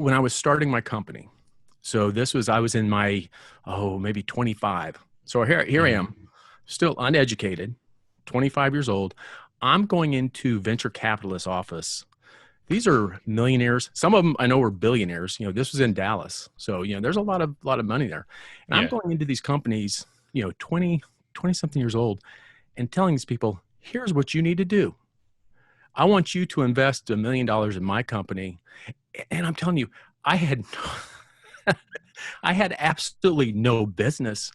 when I was starting my company. So I was in my, maybe 25. So here I Mhm. am, still uneducated, 25 years old. I'm going into venture capitalist office. These are millionaires. Some of them I know are billionaires. This was in Dallas. So, there's a lot of money there. And I'm Yeah. going into these companies, 20 something years old and telling these people, here's what you need to do. I want you to invest $1 million in my company. And I'm telling you, I had I had absolutely no business,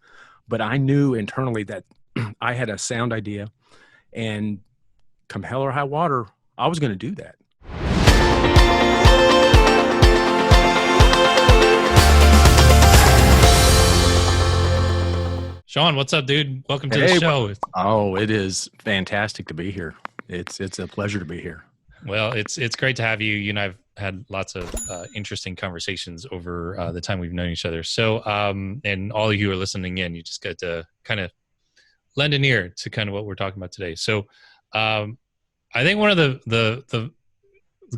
but I knew internally that I had a sound idea, and come hell or high water, I was going to do that. Sean, what's up, dude? Welcome to the Hey, show. it is fantastic to be here. It's a pleasure to be here. Well, it's great to have you. You and I've had lots of interesting conversations over the time we've known each other. So, and all of you are listening in. You just get to kind of lend an ear to kind of what we're talking about today. So, I think one of the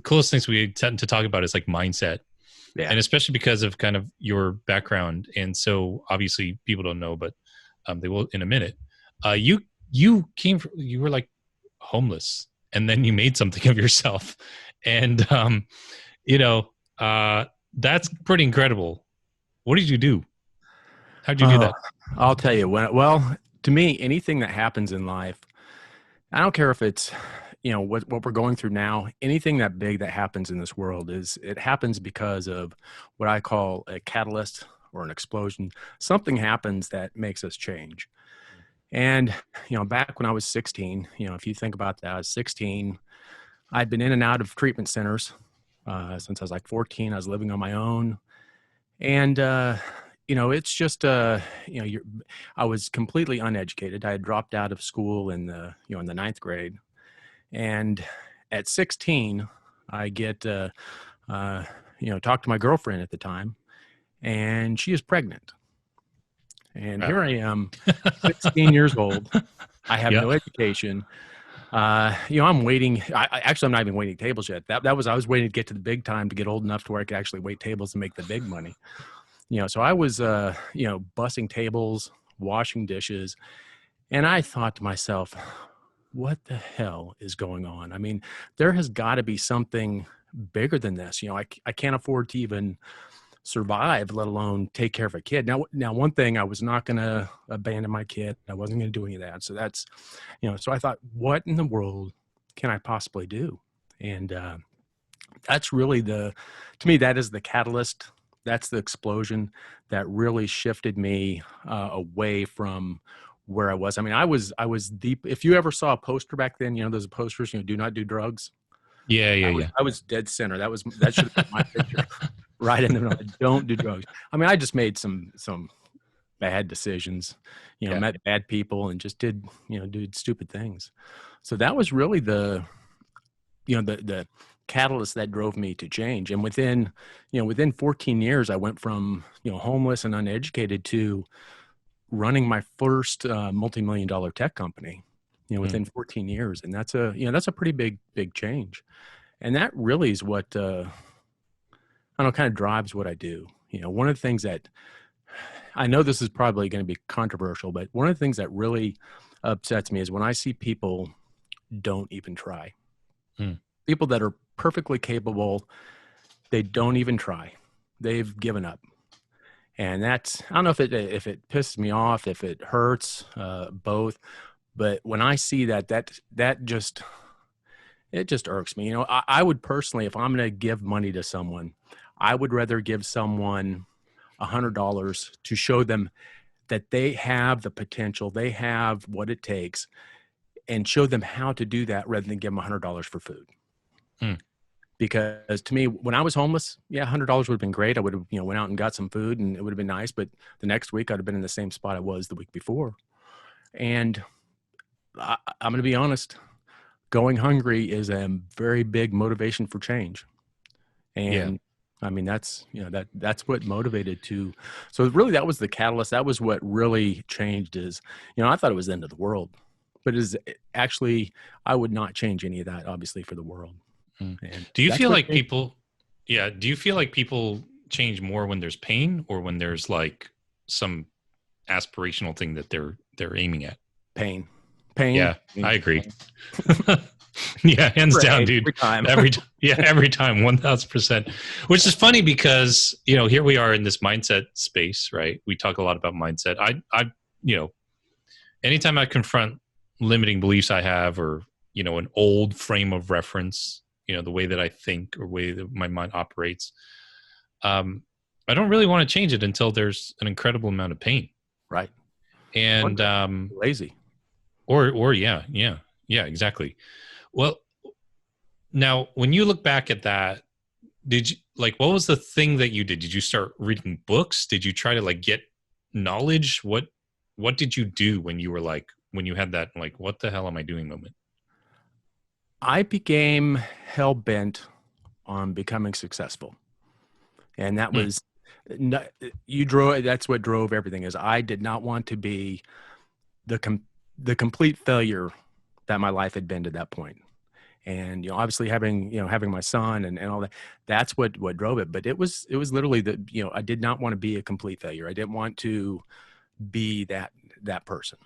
coolest things we tend to talk about is like mindset, Yeah. and especially because of kind of your background. And so, obviously, people don't know, but they will in a minute. You were like homeless, and then you made something of yourself, and you know, that's pretty incredible. What did you do? How did you do Uh, that? I'll tell you to me, anything that happens in life, I don't care if it's, what we're going through now, anything that big that happens in this world it happens because of what I call a catalyst or an explosion. Something happens that makes us change. And, back when I was 16, if you think about that, I was 16, I'd been in and out of treatment centers since I was like 14. I was living on my own. And, it's just, I was completely uneducated. I had dropped out of school in the ninth grade. And at 16, I get, talk to my girlfriend at the time, and she is pregnant. And Wow. here I am, 16 years old. I have Yeah. no education. I'm waiting. Actually, I'm not even waiting tables yet. I was waiting to get to the big time to get old enough to where I could actually wait tables and make the big money. So I was, bussing tables, washing dishes. And I thought to myself, what the hell is going on? I mean, there has got to be something bigger than this. I can't afford to even survive, let alone take care of a kid. Now, one thing, I was not going to abandon my kid. I wasn't going to do any of that. So that's, so I thought, what in the world can I possibly do? And that's really to me, that is the catalyst. That's the explosion that really shifted me away from where I was. I mean, I was deep. If you ever saw a poster back then, those posters, do not do drugs. Yeah. Yeah. Yeah. I was dead center. That should have been my picture right in the middle. Don't do drugs. I mean, I just made some bad decisions, Yeah. met bad people and just did stupid things. So that was really the catalyst that drove me to change. And within 14 years, I went from homeless and uneducated to running my first multi-million-dollar tech company. Mm. Within 14 years, and that's a pretty big change. And that really is what I don't know, kind of drives what I do. One of the things that I know, this is probably going to be controversial, but one of the things that really upsets me is when I see people don't even try. Mm. People that are perfectly capable, they don't even try. They've given up. And that's, I don't know if it pisses me off, if it hurts, both. But when I see that just, it just irks me. I would personally, if I'm going to give money to someone, I would rather give someone $100 to show them that they have the potential, they have what it takes, and show them how to do that rather than give them $100 for food. Mm. Because to me, when I was homeless, yeah, $100 would have been great. I would have, went out and got some food and it would have been nice. But the next week I'd have been in the same spot I was the week before. And I'm going to be honest, going hungry is a very big motivation for change. Yeah. And I mean, that's what motivated to. So really that was the catalyst. That was what really changed is, I thought it was the end of the world, but it is actually, I would not change any of that, obviously, for the world. Mm. And Do you that's feel what like changed. people? Yeah. Do you feel like people change more when there's pain or when there's like some aspirational thing that they're aiming at? Pain, pain, Yeah, I pain, agree. pain. Yeah, hands down, Right, dude. every time. Every time, 1000%. Which is funny because here we are in this mindset space, right? We talk a lot about mindset. You know, anytime I confront limiting beliefs I have, or an old frame of reference, the way that I think or way that my mind operates, I don't really want to change it until there's an incredible amount of pain, Right. and Wonder, lazy. or yeah, exactly. Well, now when you look back at that, did you what was the thing that you did? Did you start reading books? Did you try to get knowledge? What did you do when you were when you had that what the hell am I doing moment? I became hell bent on becoming successful, and that Hmm. was not, you drove. That's what drove everything. Is I did not want to be the the complete failure that my life had been to that point. And obviously having my son and all that, that's what drove it. But it was literally that I did not want to be a complete failure. I didn't want to be that person.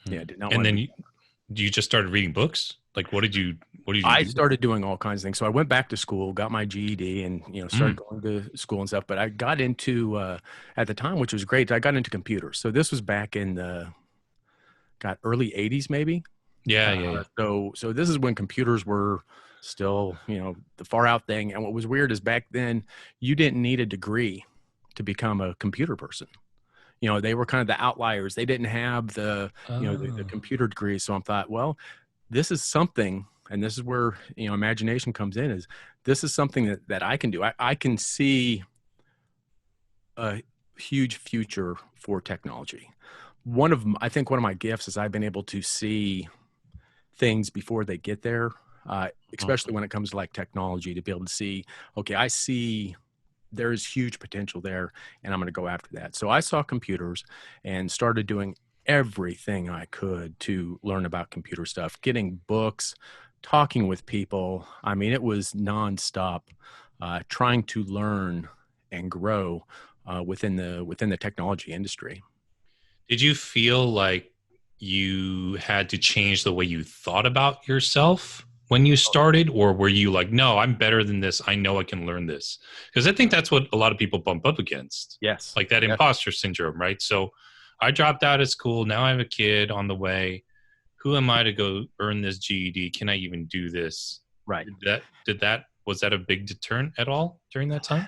Yeah, I did not And want to then be. you just started reading books. What did you I do? started doing all kinds of things. So I went back to school, got my GED, and started Mm. going to school and stuff. But I got into at the time, which was great. I got into computers. So this was back in the early '80s, maybe. Yeah, yeah, So this is when computers were still the far out thing. And what was weird is back then you didn't need a degree to become a computer person. They were kind of the outliers. They didn't have the yeah. computer degree. So I thought, well, this is something, and this is where imagination comes in. Is this is something that I can do? I can see a huge future for technology. I think one of my gifts is I've been able to see things before they get there, especially when it comes to technology, to be able to see, okay, I see there's huge potential there, and I'm going to go after that. So I saw computers and started doing everything I could to learn about computer stuff, getting books, talking with people. I mean, it was nonstop, trying to learn and grow within the technology industry. Did you feel like you had to change the way you thought about yourself when you started, or were you like, no, I'm better than this, I know I can learn this? Because I think that's what a lot of people bump up against, Yes. like that Yes. imposter syndrome, right? So I dropped out of school, now I have a kid on the way. Who am I to go earn this GED? Can I even do this? Right. Did that was that a big deterrent at all during that time?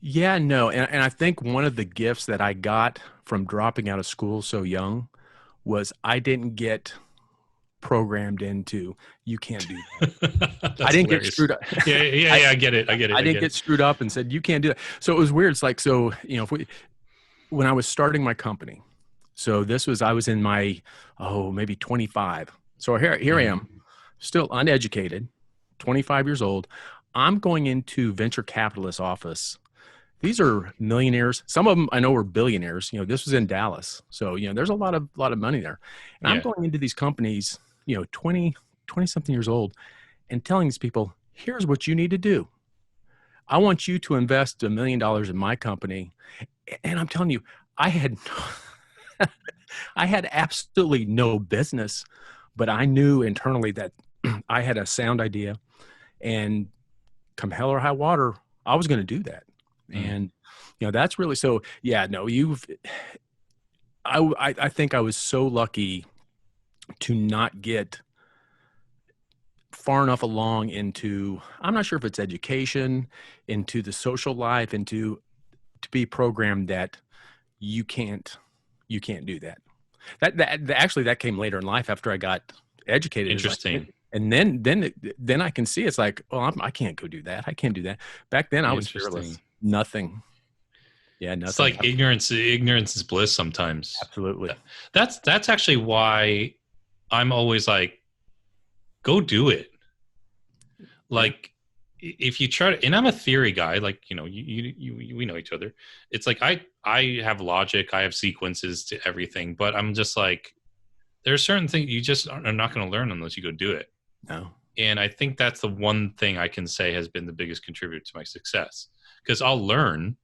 Yeah, no. And I think one of the gifts that I got from dropping out of school so young was I didn't get programmed into, you can't do that. I That's didn't get hilarious. screwed up. Yeah, I get it. I get it. I I didn't get get it. screwed up and said, you can't do that. So it was weird. It's like, so, when I was starting my company, so I was in my, maybe 25. So here I am, Mhm. still uneducated, 25 years old. I'm going into venture capitalist office. These are millionaires. Some of them I know are billionaires. This was in Dallas. So, there's a lot of money there. And I'm Yeah. going into these companies, 20 something years old, and telling these people, here's what you need to do. I want you to invest $1 million in my company. And I'm telling you, I had I had absolutely no business, but I knew internally that I had a sound idea, and come hell or high water, I was going to do that. Mm. And that's really, so yeah, no, I think I was so lucky to not get far enough along into, I'm not sure if it's education, into the social life, into to be programmed that you can't do that. Actually that came later in life after I got educated. Is like, Interesting. and then I can see it's like, oh, I can't go do that. I can't do that. Back then I was fearless. Interesting. Nothing. Yeah, It's nothing. like ignorance is bliss sometimes. Absolutely. That's actually why I'm always like, go do it. Yeah. Like if you try to, and I'm a theory guy, like we know each other. It's like I have logic, I have sequences to everything, but I'm just like, there are certain things you just are not going to learn unless you go do it. No. And I think that's the one thing I can say has been the biggest contributor to my success, because I'll learn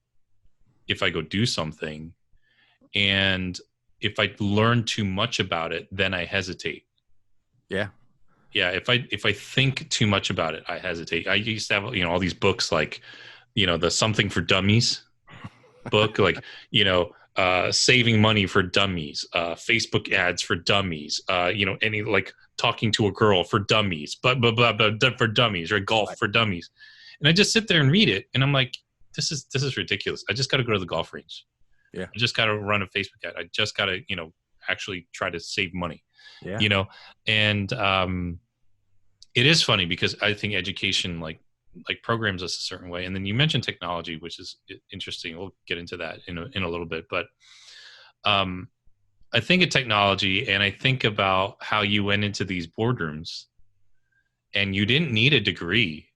if I go do something, and if I learn too much about it, then I hesitate. Yeah. Yeah, if I think too much about it, I hesitate. I used to have, all these books like, the Something for Dummies book, like, saving money for dummies, Facebook ads for dummies, any like talking to a girl for dummies, but for dummies, or golf Right. for dummies. And I just sit there and read it, and I'm like, this is ridiculous. I just got to go to the golf range. Yeah. I just got to run a Facebook ad. I just got to, actually try to save money. Yeah. And it is funny because I think education like programs us a certain way. And then you mentioned technology, which is interesting. We'll get into that in a little bit, but I think of technology, and I think about how you went into these boardrooms and you didn't need a degree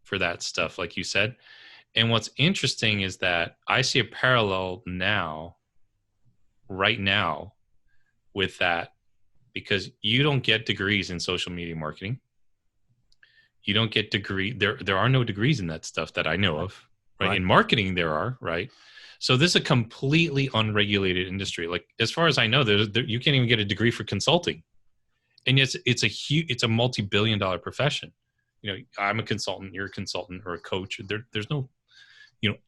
for that stuff, like you said. And what's interesting is that I see a parallel right now with that, because you don't get degrees in social media marketing. You don't get there are no degrees in that stuff that I know of, right? In marketing there are, right? So this is a completely unregulated industry. Like, as far as I know, you can't even get a degree for consulting. And it's a multi-billion-dollar profession. I'm a consultant, you're a consultant, or a coach. There's no,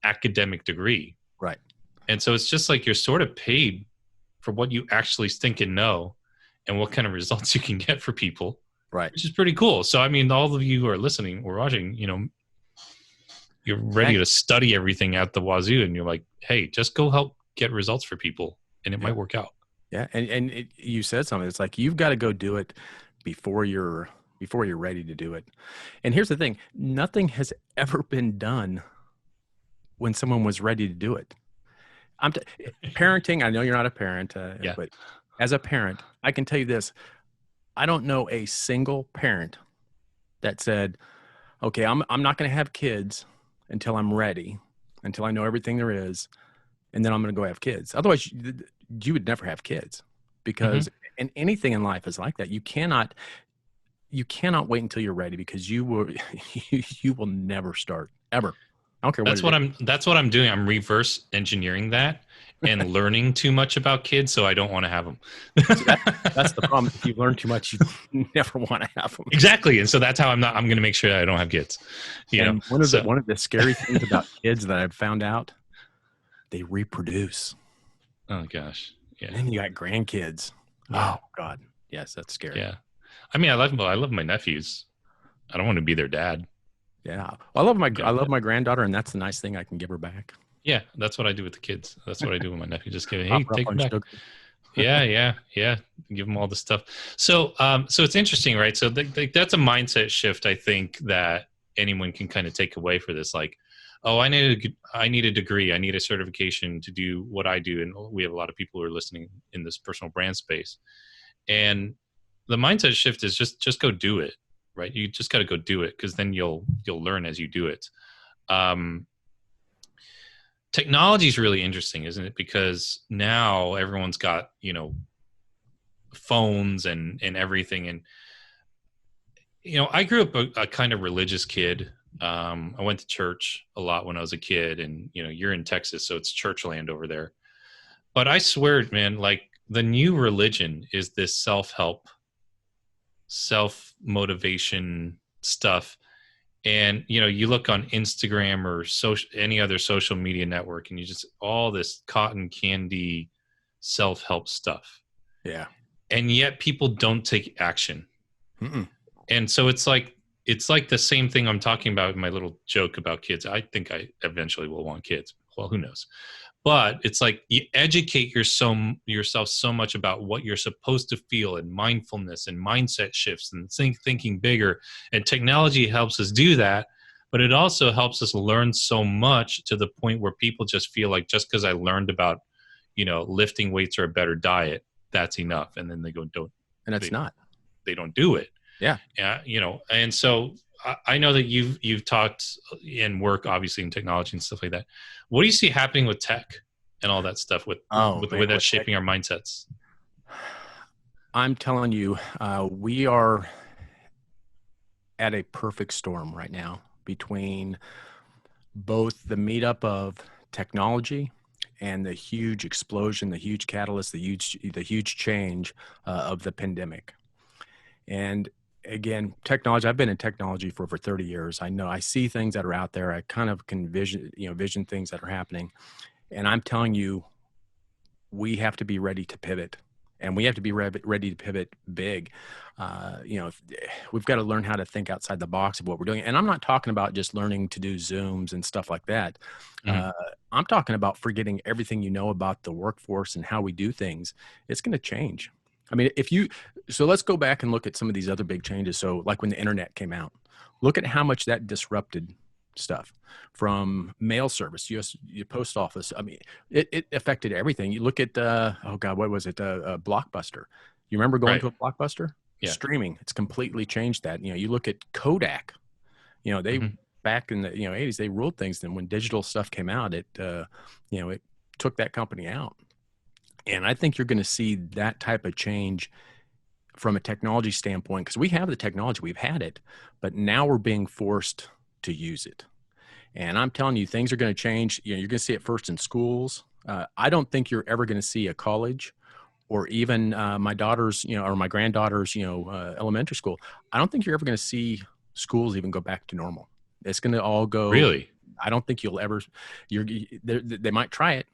academic degree. Right. And so it's just like you're sort of paid for what you actually think and know, and what kind of results you can get for people. Right. Which is pretty cool. So, I mean, all of you who are listening or watching, you're ready to study everything at the wazoo, and you're like, hey, just go help get results for people, and it might work out. Yeah. And you said something. It's like, you've got to go do it before you're ready to do it. And here's the thing. Nothing has ever been done when someone was ready to do it. Parenting, I know you're not a parent, but as a parent, I can tell you this. I don't know a single parent that said, okay, I'm not going to have kids until I'm ready, until I know everything there is, and then I'm going to go have kids. Otherwise, you would never have kids, because and anything in life is like that. You cannot wait until you're ready, because you will never start, ever. I don't care That's what I'm doing. I'm reverse engineering that and learning too much about kids, so I don't want to have them. That's the problem. If you learn too much, you never want to have them. Exactly. And so that's how I'm going to make sure that I don't have kids. One of the scary things about kids that I've found out, they reproduce. Oh gosh. Yeah. And then you got grandkids. Yeah. Oh God. Yes, that's scary. Yeah. I mean, I love my nephews. I don't want to be their dad. Yeah. Well, I love my granddaughter, and that's the nice thing I can give her back. Yeah, that's what I do with the kids. That's what I do with my nephew. Just give hey, take them back. Yeah. Give them all the stuff. So it's interesting, right? So that's a mindset shift, I think, that anyone can kind of take away for this. Like, oh, I need a degree. I need a certification to do what I do. And we have a lot of people who are listening in this personal brand space. And the mindset shift is just go do it, right? You just got to go do it, because then you'll learn as you do it. Technology is really interesting, isn't it? Because now everyone's got, phones and everything. And, I grew up a kind of religious kid. I went to church a lot when I was a kid, and, you're in Texas, so it's church land over there. But I swear, man, like, the new religion is this self-help, self-motivation stuff. And, you look on Instagram or any other social media network, and you just all this cotton candy self-help stuff. Yeah. And yet people don't take action. Mm-mm. And so it's like the same thing I'm talking about in my little joke about kids. I think I eventually will want kids. Well, who knows? But it's like you educate yourself so much about what you're supposed to feel, and mindfulness and mindset shifts and thinking bigger. And technology helps us do that, but it also helps us learn so much to the point where people just feel like, just because I learned about, lifting weights or a better diet, that's enough. And then they go, and it's not. They don't do it. Yeah. Yeah. And so I know that you've talked and work obviously in technology and stuff like that. What do you see happening with tech and all that stuff with the way that's shaping our mindsets? I'm telling you, we are at a perfect storm right now between both the meetup of technology and the huge explosion, the huge catalyst, the huge change of the pandemic. And again, technology, I've been in technology for over 30 years. I know I see things that are out there. I kind of can vision things that are happening. And I'm telling you, we have to be ready to pivot, and we have to be ready to pivot big. We've got to learn how to think outside the box of what we're doing. And I'm not talking about just learning to do Zooms and stuff like that. Mhm. I'm talking about forgetting everything you know about the workforce and how we do things. It's going to change. I mean, so let's go back and look at some of these other big changes. So like when the internet came out, look at how much that disrupted stuff, from mail service, post office. I mean, it affected everything. You look at, oh God, what was it? Blockbuster. You remember going Right. to a Blockbuster? Yeah. Streaming. It's completely changed that. You look at Kodak, they Mhm. back in the, 80s, they ruled things. Then when digital stuff came out, it took that company out. And I think you're going to see that type of change from a technology standpoint, because we have the technology, we've had it, but now we're being forced to use it. And I'm telling you, things are going to change. You're going to see it first in schools. I don't think you're ever going to see a college, or even my daughter's, or my granddaughter's, elementary school. I don't think you're ever going to see schools even go back to normal. It's going to all go. Really? I don't think you'll ever. They might try it,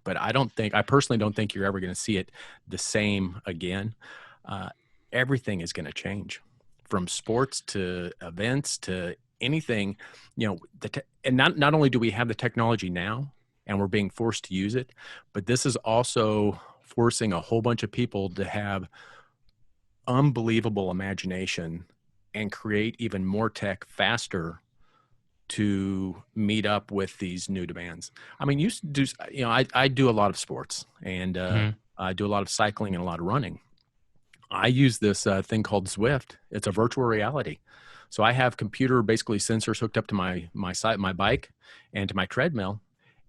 but I personally don't think you're ever going to see it the same again. Uh, Everything is going to change, from sports to events to anything. And not only do we have the technology now and we're being forced to use it, but this is also forcing a whole bunch of people to have unbelievable imagination and create even more tech faster to meet up with these new demands. I mean, you do, I do a lot of sports, and Mhm. I do a lot of cycling and a lot of running. I use this thing called Zwift. It's a virtual reality. So I have computer basically sensors hooked up to my bike and to my treadmill,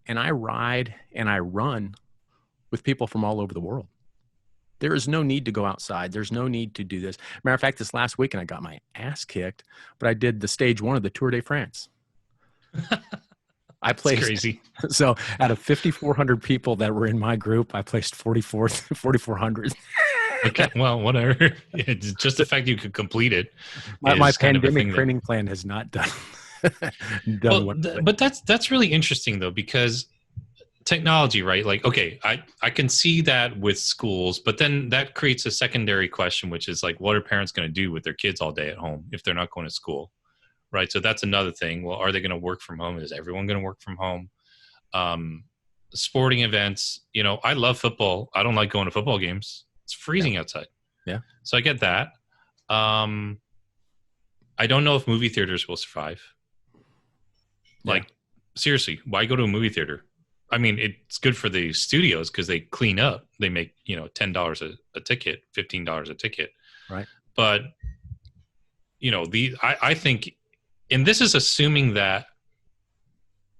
and I ride and I run with people from all over the world. There is no need to go outside. There's no need to do this. Matter of fact, this last weekend I got my ass kicked, but I did the stage one of the Tour de France. I It's placed, crazy. so out of 5,400 people that were in my group, I placed 44th, 4,400. Okay. Well, whatever. It's just the fact you could complete it My is kind of a pandemic thing that. training plan has not done Well, wonderfully. but that's really interesting though, because technology, right? Like, okay, I can see that with schools, but then that creates a secondary question, which is like, what are parents going to do with their kids all day at home if they're not going to school, right? So that's another thing. Well, are they going to work from home? Is everyone going to work from home? Um, Sporting events, I love football. I don't like going to football games. It's Yeah. freezing outside. Yeah. So I get that. Um, I don't know if movie theaters will survive. Yeah. Like, seriously, why go to a movie theater? I mean, it's good for the studios because they clean up. They make, $10 a ticket, $15 a ticket. Right. But, I think, and this is assuming that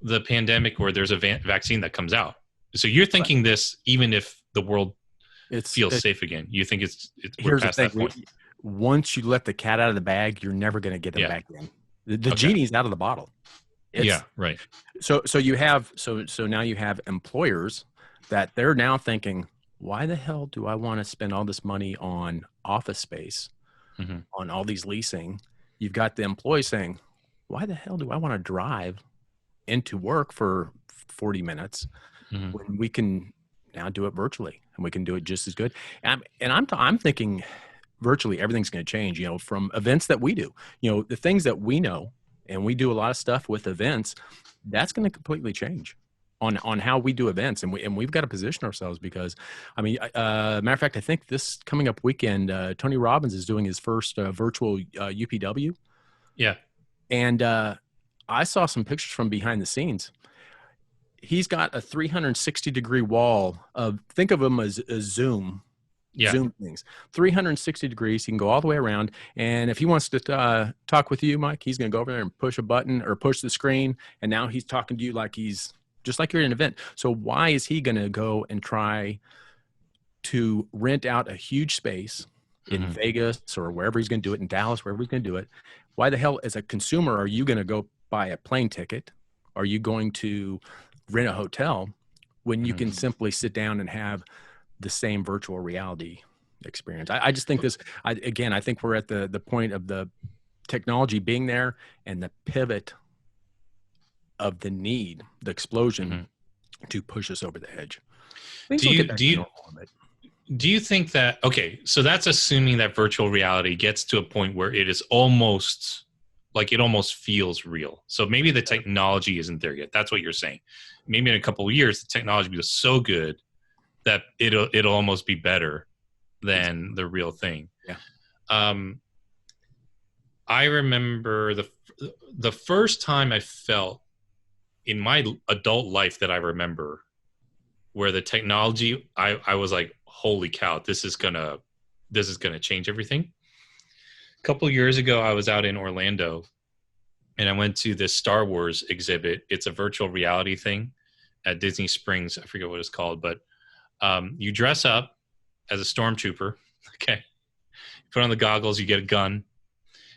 the pandemic, or there's a vaccine that comes out. So you're Right. thinking this even if the world It's feels it, safe again. You think we're Here's the past thing. that point. Once you let the cat out of the bag, you're never going to get him Yeah. back in. The Okay. genie's out of the bottle. Yeah. It's Right. so you have so now you have employers that they're now thinking, why the hell do I want to spend all this money on office space, Mm-hmm. on all these leasing? You've got the employee saying, why the hell do I want to drive into work for 40 minutes Mm-hmm. when we can now do it virtually, and we can do it just as good? I'm thinking virtually everything's going to change, from events that we do, the things that we know, and we do a lot of stuff with events. That's going to completely change on how we do events. And we've got to position ourselves, because I mean, matter of fact, I think this coming up weekend, Tony Robbins is doing his first virtual UPW. Yeah. And I saw some pictures from behind the scenes. He's got a 360-degree wall of, think of them as a Zoom Yeah. Zoom things, 360 degrees. He can go all the way around. And if he wants to talk with you, Mike, he's going to go over there and push a button or push the screen. And now he's talking to you like he's just like you're at an event. So why is he going to go and try to rent out a huge space in Vegas or wherever he's going to do it, in Dallas, wherever he's going to do it. Why the hell, as a consumer, are you going to go buy a plane ticket? Are you going to rent a hotel when you can simply sit down and have the same virtual reality experience? I just think this, I think we're at the point of the technology being there and the pivot of the need, the explosion to push us over the edge. Do you think that, okay, so that's assuming that virtual reality gets to a point where it is almost like it almost feels real. So maybe the technology isn't there yet. That's what you're saying. Maybe in a couple of years, the technology will be so good that it'll almost be better than the real thing. Yeah. I remember the first time I felt in my adult life that I remember where the technology, I was like, holy cow, this is gonna change everything. A couple of years ago, I was out in Orlando and I went to this Star Wars exhibit. It's a virtual reality thing at Disney Springs. I forget what it's called, but you dress up as a stormtrooper. Okay. You put on the goggles, you get a gun.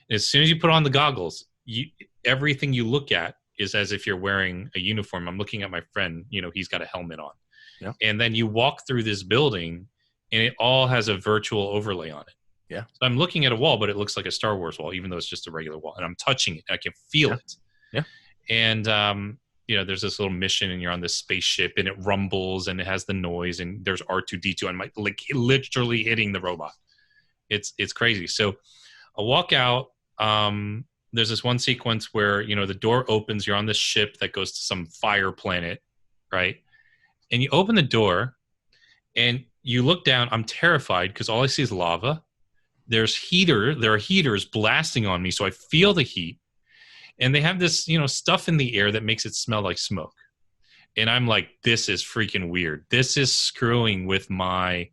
And as soon as you put on the goggles, everything you look at is as if you're wearing a uniform. I'm looking at my friend, he's got a helmet on. Yeah. And then you walk through this building and it all has a virtual overlay on it. Yeah. So I'm looking at a wall, but it looks like a Star Wars wall, even though it's just a regular wall. And I'm touching it. I can feel it. Yeah. And, there's this little mission and you're on this spaceship and it rumbles and it has the noise and there's R2-D2 and like literally hitting the robot. It's crazy. So I walk out. There's this one sequence where, the door opens, you're on this ship that goes to some fire planet, right? And you open the door and you look down. I'm terrified because all I see is lava. There are heaters blasting on me. So I feel the heat and they have this, stuff in the air that makes it smell like smoke. And I'm like, this is freaking weird. This is screwing with my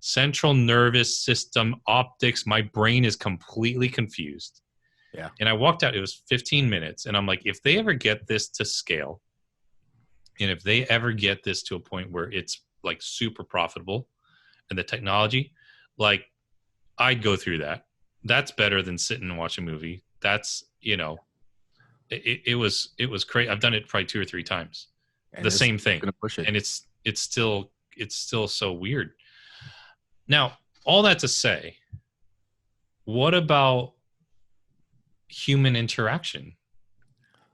central nervous system, optics. My brain is completely confused. Yeah. And I walked out, it was 15 minutes. And I'm like, if they ever get this to scale, and if they ever get this to a point where it's like super profitable and the technology, like I'd go through that. That's better than sitting and watch a movie. That's, it was crazy. I've done it probably 2 or 3 times. And the same thing. Push it. And it's still so weird. Now, all that to say, what about human interaction?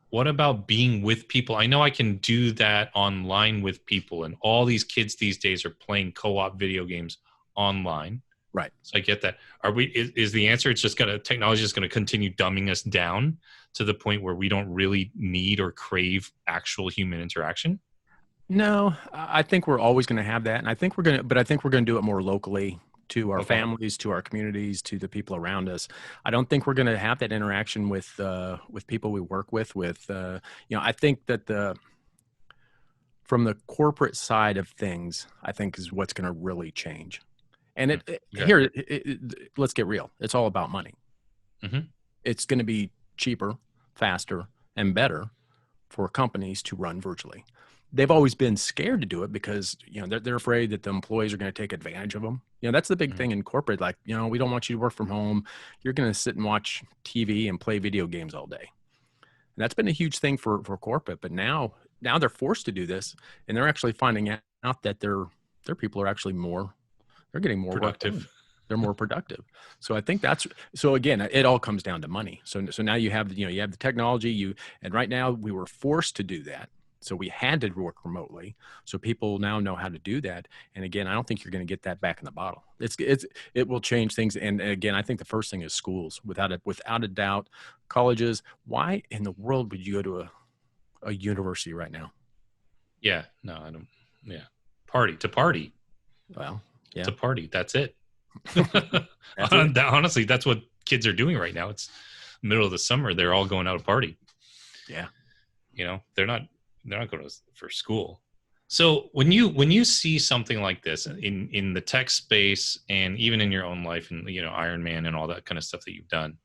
What about being with people? I know I can do that online with people, and all these kids these days are playing co-op video games online. Right. So I get that. Is the answer it's just technology is going to continue dumbing us down to the point where we don't really need or crave actual human interaction? No, I think we're always going to have that. And I think we're going to do it more locally to our families, to our communities, to the people around us. I don't think we're going to have that interaction with people we work with, I think that from the corporate side of things, I think is what's going to really change. And let's get real. It's all about money. Mm-hmm. It's going to be cheaper, faster, and better for companies to run virtually. They've always been scared to do it because, they're afraid that the employees are going to take advantage of them. That's the big thing in corporate. Like, we don't want you to work from home. You're going to sit and watch TV and play video games all day. And that's been a huge thing for corporate. But now they're forced to do this, and they're actually finding out that their people are actually they're getting more productive. They're more productive. So I think so again, it all comes down to money. So now you have the technology, and right now we were forced to do that. So we had to work remotely. So people now know how to do that. And again, I don't think you're going to get that back in the bottle. It will change things. And again, I think the first thing is schools, without a doubt. Colleges. Why in the world would you go to a university right now? Yeah, no, I don't. Yeah, party. Well, yeah, to party. That's it. That's Honestly, that's what kids are doing right now. It's middle of the summer. They're all going out to party. Yeah, they're not going for school. So when you see something like this in the tech space and even in your own life and Iron Man and all that kind of stuff that you've done,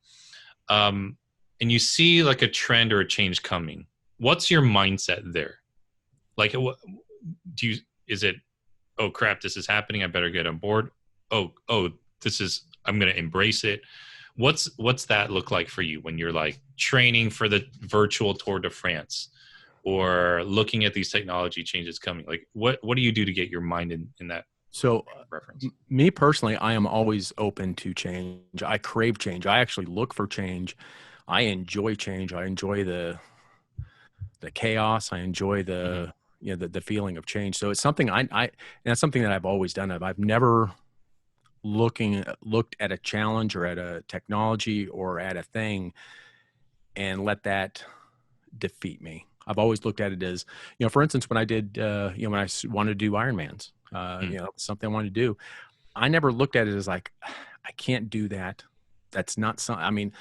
and you see like a trend or a change coming, what's your mindset there? Like, is it, oh crap, this is happening, I better get on board? Oh, this is I'm going to embrace it. What's that look like for you when you're like training for the virtual Tour de France or looking at these technology changes coming? Like what do you do to get your mind in that So, reference? me personally, I am always open to change. I crave change. I actually look for change. I enjoy change. I enjoy the chaos. I enjoy Mm-hmm. the feeling of change. So it's something and that's something that I've always done. I've never looked at a challenge or at a technology or at a thing and let that defeat me. I've always looked at it as, for instance, when I did, when wanted to do Ironmans, something I wanted to do. I never looked at it as like, I can't do that. That's not something. I mean,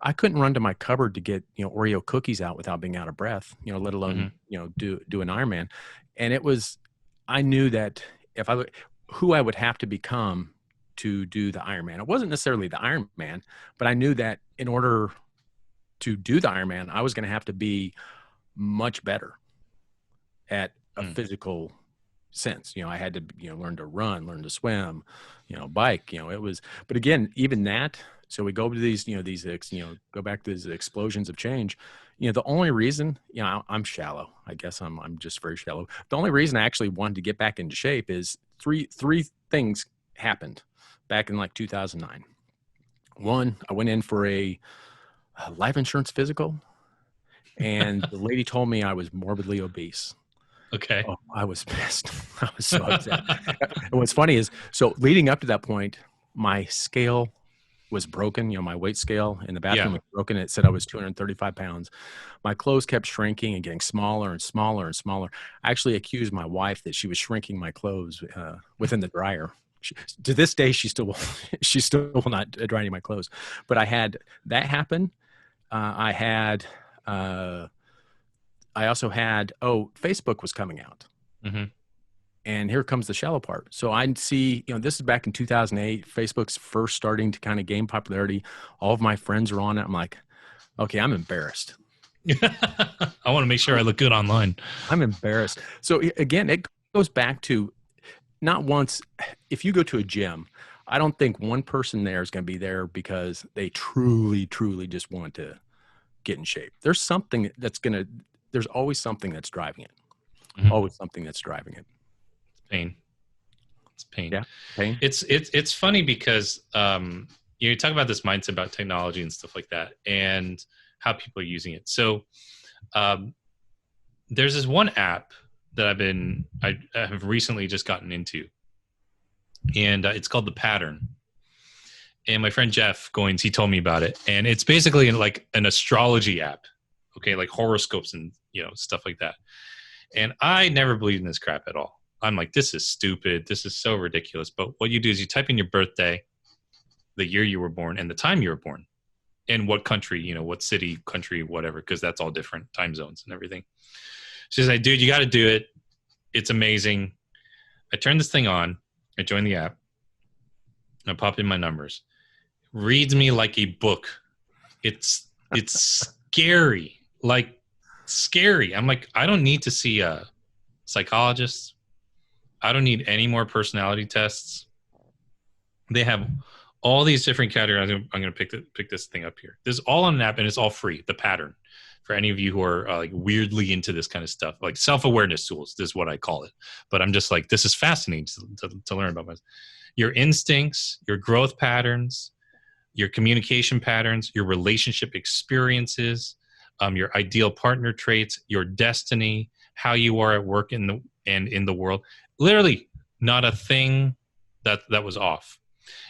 I couldn't run to my cupboard to get, Oreo cookies out without being out of breath, let alone, Mm-hmm. do an Ironman. And I knew that if who I would have to become to do the Ironman. It wasn't necessarily the Ironman, but I knew that in order to do the Ironman, I was going to have to be much better at a Mm. physical sense. I had to, learn to run, learn to swim, bike, but again, even that. So we go to these, go back to these explosions of change. The only reason, I'm shallow. I guess I'm just very shallow. The only reason I actually wanted to get back into shape is three things happened back in like 2009. One, I went in for a life insurance physical, and the lady told me I was morbidly obese. Okay. Oh, I was pissed. I was so upset. And what's funny is, so leading up to that point, my scale was broken. My weight scale in the bathroom Yeah. was broken. It said I was 235 pounds. My clothes kept shrinking and getting smaller and smaller and smaller. I actually accused my wife that she was shrinking my clothes within the dryer. To this day, she still will not dry any of my clothes. But I had that happen. Uh, I also had, Facebook was coming out. Mm-hmm. And here comes the shallow part. So I see, this is back in 2008. Facebook's first starting to kind of gain popularity. All of my friends are on it. I'm like, okay, I'm embarrassed. I want to make sure I look good online. I'm embarrassed. So again, it goes back to not once, if you go to a gym, I don't think one person there is going to be there because they truly, truly just want to get in shape. There's always something that's driving it. Mm-hmm. Always something that's driving it. Pain. It's pain. Yeah. Pain. It's funny because you talk about this mindset about technology and stuff like that and how people are using it. So there's this one app that I have recently just gotten into, and it's called The Pattern. And my friend Jeff Goins, he told me about it, and it's basically like an astrology app, okay, like horoscopes and stuff like that. And I never believed in this crap at all. I'm like, this is stupid. This is so ridiculous. But what you do is you type in your birthday, the year you were born, and the time you were born, and what country, what city, country, whatever, because that's all different time zones and everything. She's like, dude, you got to do it. It's amazing. I turned this thing on. I joined the app. I pop in my numbers. Reads me like a book. It's scary. Like scary. I'm like, I don't need to see a psychologist. I don't need any more personality tests. They have all these different categories. I'm going to pick this thing up here. This is all on an app, and it's all free. The Pattern. For any of you who are like weirdly into this kind of stuff, like self-awareness tools, this is what I call it. But I'm just like, this is fascinating to learn about your instincts, your growth patterns, your communication patterns, your relationship experiences, your ideal partner traits, your destiny, how you are at work in the world. Literally, not a thing that was off.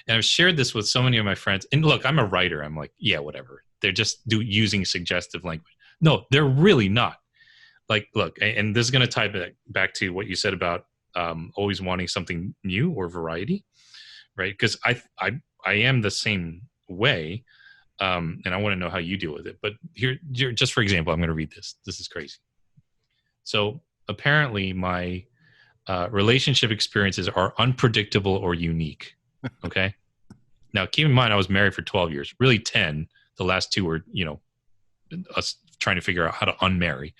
And I've shared this with so many of my friends. And look, I'm a writer. I'm like, yeah, whatever. They're just using suggestive language. No, they're really not. Like, look, and this is going to tie back to what you said about always wanting something new or variety, right? Because I am the same way, and I want to know how you deal with it. But here, just for example, I'm going to read this. This is crazy. So apparently, my relationship experiences are unpredictable or unique. Okay. Now, keep in mind, I was married for 12 years, really 10. The last 2 were, us trying to figure out how to unmarry.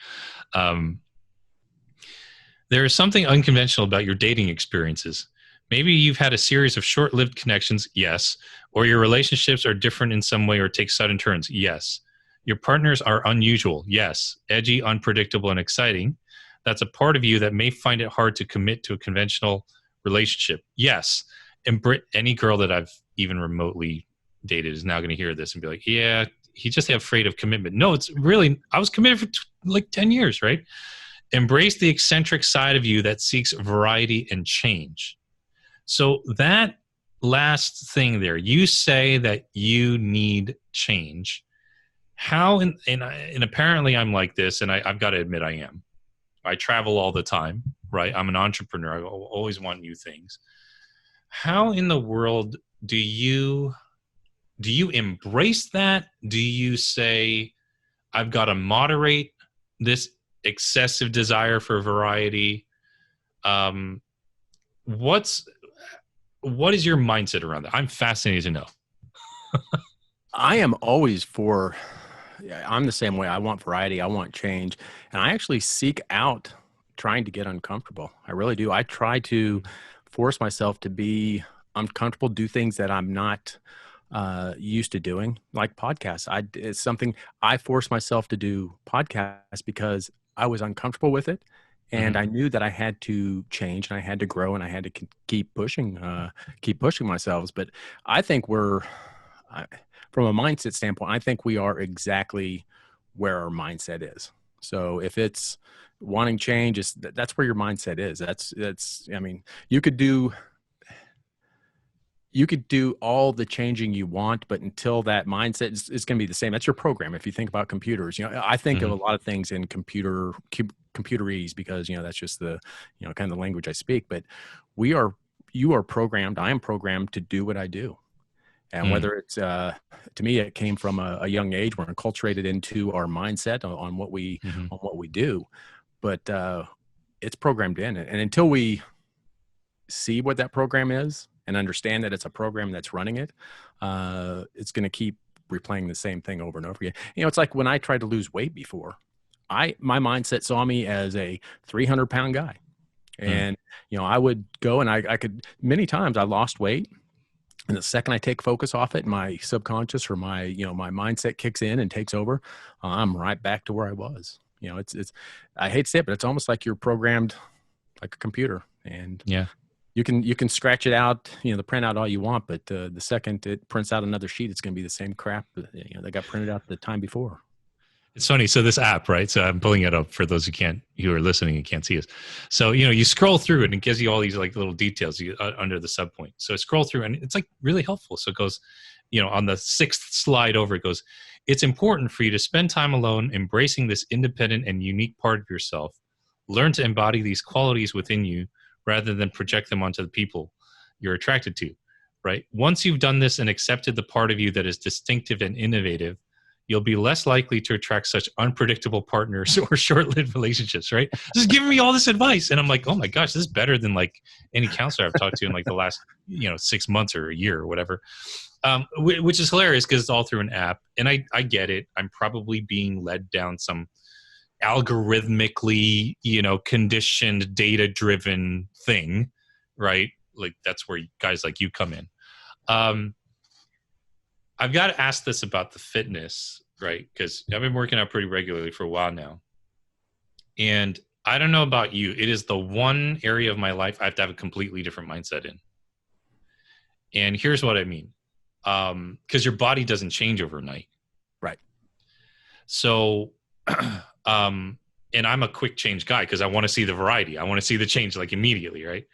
There is something unconventional about your dating experiences. Maybe you've had a series of short-lived connections, yes. Or your relationships are different in some way or take sudden turns, yes. Your partners are unusual, yes. Edgy, unpredictable, and exciting. That's a part of you that may find it hard to commit to a conventional relationship, yes. And any girl that I've even remotely dated is now going to hear this and be like, yeah, he's just afraid of commitment. No, it's really, I was committed for like 10 years, right? Embrace the eccentric side of you that seeks variety and change. So that last thing there, you say that you need change. How, and apparently I'm like this, and I've got to admit I am. I travel all the time, right? I'm an entrepreneur. I always want new things. How in the world do you embrace that? Do you say, I've got to moderate this excessive desire for variety? What is your mindset around that? I'm fascinated to know. I am always for, I'm the same way. I want variety. I want change. And I actually seek out trying to get uncomfortable. I really do. I try to force myself to be uncomfortable, do things that I'm not used to doing, like podcasts. It's something I forced myself to do podcasts because I was uncomfortable with it. And Mm-hmm. I knew that I had to change and I had to grow and I had to keep pushing myself. But I think from a mindset standpoint, I think we are exactly where our mindset is. So if it's wanting change, that's where your mindset is. I mean, you could do all the changing you want, but until that mindset is going to be the same. That's your program. If you think about computers, I think of Mm-hmm. a lot of things in computerese because, that's just the, kind of the language I speak, but you are programmed. I am programmed to do what I do. And Mm-hmm. whether it's, to me, it came from a young age. We're enculturated into our mindset on what we Mm-hmm. do, but it's programmed in. And until we see what that program is and understand that it's a program that's running it, it's going to keep replaying the same thing over and over again. It's like when I tried to lose weight before, my mindset saw me as a 300-pound guy. And, I would go and I could, many times I lost weight. And the second I take focus off it, my subconscious or my mindset kicks in and takes over. I'm right back to where I was. I hate to say it, but it's almost like you're programmed like a computer, and Yeah. you can scratch it out, the printout all you want, but the second it prints out another sheet, it's going to be the same crap that got printed out the time before. It's funny. So this app, right? So I'm pulling it up for those who are listening and can't see us. So, you scroll through it and it gives you all these like little details under the sub point. So I scroll through and it's like really helpful. So it goes, on the sixth slide over, it goes, it's important for you to spend time alone, embracing this independent and unique part of yourself. Learn to embody these qualities within you rather than project them onto the people you're attracted to, right? Once you've done this and accepted the part of you that is distinctive and innovative, you'll be less likely to attract such unpredictable partners or short-lived relationships, right? Just giving me all this advice. And I'm like, oh my gosh, this is better than like any counselor I've talked to in like the last, 6 months or a year or whatever. Which is hilarious because it's all through an app. And I get it. I'm probably being led down some algorithmically, conditioned, data-driven thing, right? Like that's where guys like you come in. I've got to ask this about the fitness, right? Because I've been working out pretty regularly for a while now. And I don't know about you. It is the one area of my life I have to have a completely different mindset in. And here's what I mean. Because your body doesn't change overnight. Right. So, and I'm a quick change guy because I want to see the variety. I want to see the change like immediately, right?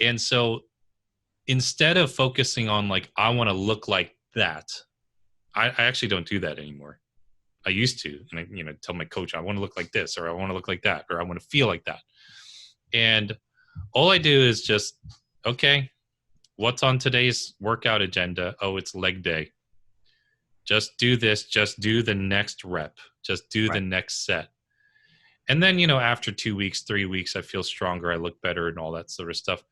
And so instead of focusing on like, I want to look like that, I actually don't do that anymore. I used to, and I tell my coach I want to look like this, or I want to look like that, or I want to feel like that. And all I do is just, okay, what's on today's workout agenda? Oh, it's leg day. Just do this. Just do the next rep. Just do the next set. And then, after 2 weeks, 3 weeks, I feel stronger. I look better and all that sort of stuff.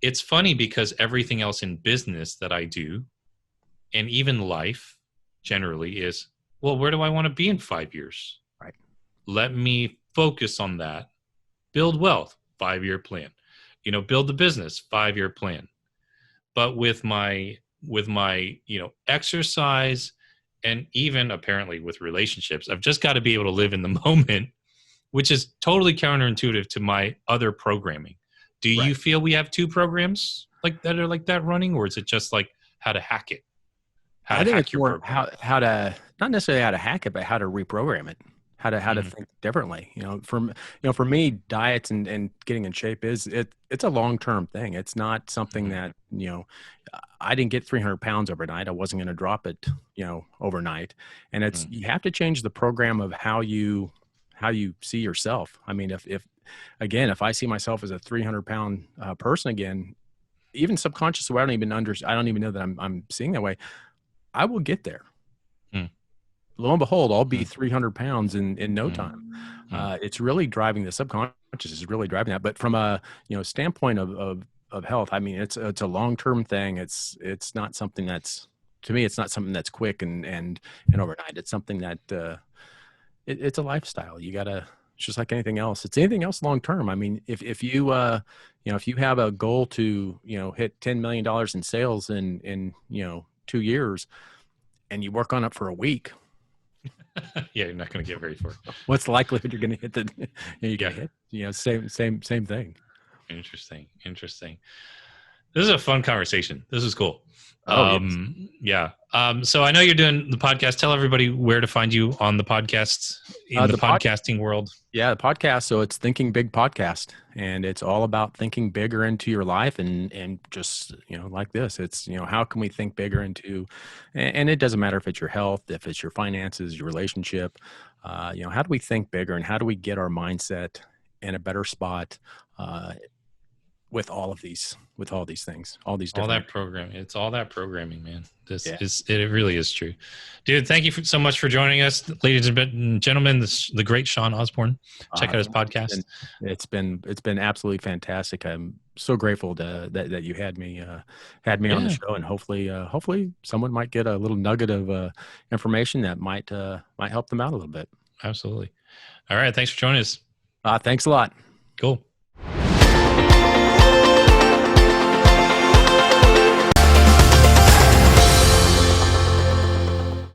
It's funny because everything else in business that I do, and even life generally, is, well, where do I want to be in 5 years? Right. Let me focus on that. Build wealth, 5-year plan. build the business, 5-year plan. But with my exercise, and even apparently with relationships, I've just got to be able to live in the moment, which is totally counterintuitive to my other programming. Do you Right. feel we have 2 programs like that are like that running, or is it just like how to hack it? How I to think hack it's your more program? how to, not necessarily how to hack it, but how to reprogram it, how to Mhm. think differently. For me, diets and getting in shape it's a long-term thing. It's not something Mhm. that, I didn't get 300 pounds overnight. I wasn't going to drop it, overnight. And Mhm. you have to change the program of how you see yourself. I mean, if again, if I see myself as a 300-pound person again, even subconsciously, I don't even know that I'm seeing that way. I will get there. Mhm. Lo and behold, I'll be Mhm. 300 pounds in no Mhm. time. Mhm. It's really driving the subconscious is really driving that. But from a standpoint of health, I mean, it's a long term thing. It's not something that's, to me, it's not something that's quick and overnight. It's something that it's a lifestyle. You gotta, it's just like anything else. It's anything else long term. I mean, if you if you have a goal to hit $10 million in sales in 2 years, and you work on it for a week, Yeah, you're not going to get very far. what's the likelihood you're going to hit you're going Yeah. to hit, same thing. Interesting. Interesting. This is a fun conversation. This is cool. Oh, yes. Yeah. So I know you're doing the podcast. Tell everybody where to find you on the podcast, in the The pod podcasting world. Yeah, the podcast. So it's Thinking Big Podcast, and it's all about thinking bigger into your life, and just like this. It's how can we think bigger into, and it doesn't matter if it's your health, if it's your finances, your relationship. How do we think bigger, and how do we get our mindset in a better spot uh, with all these things, all these All different that areas. program. It's all that programming, man. This Yeah. is it. Really is true, dude. Thank you so much for joining us, ladies and gentlemen. The great Sean Osborn. Check out his Thank you. podcast. It's been absolutely fantastic. I'm so grateful that you had me on the Yeah, show, and hopefully someone might get a little nugget of information that might help them out a little bit. absolutely. All right. Thanks for joining us. Thanks a lot. Cool.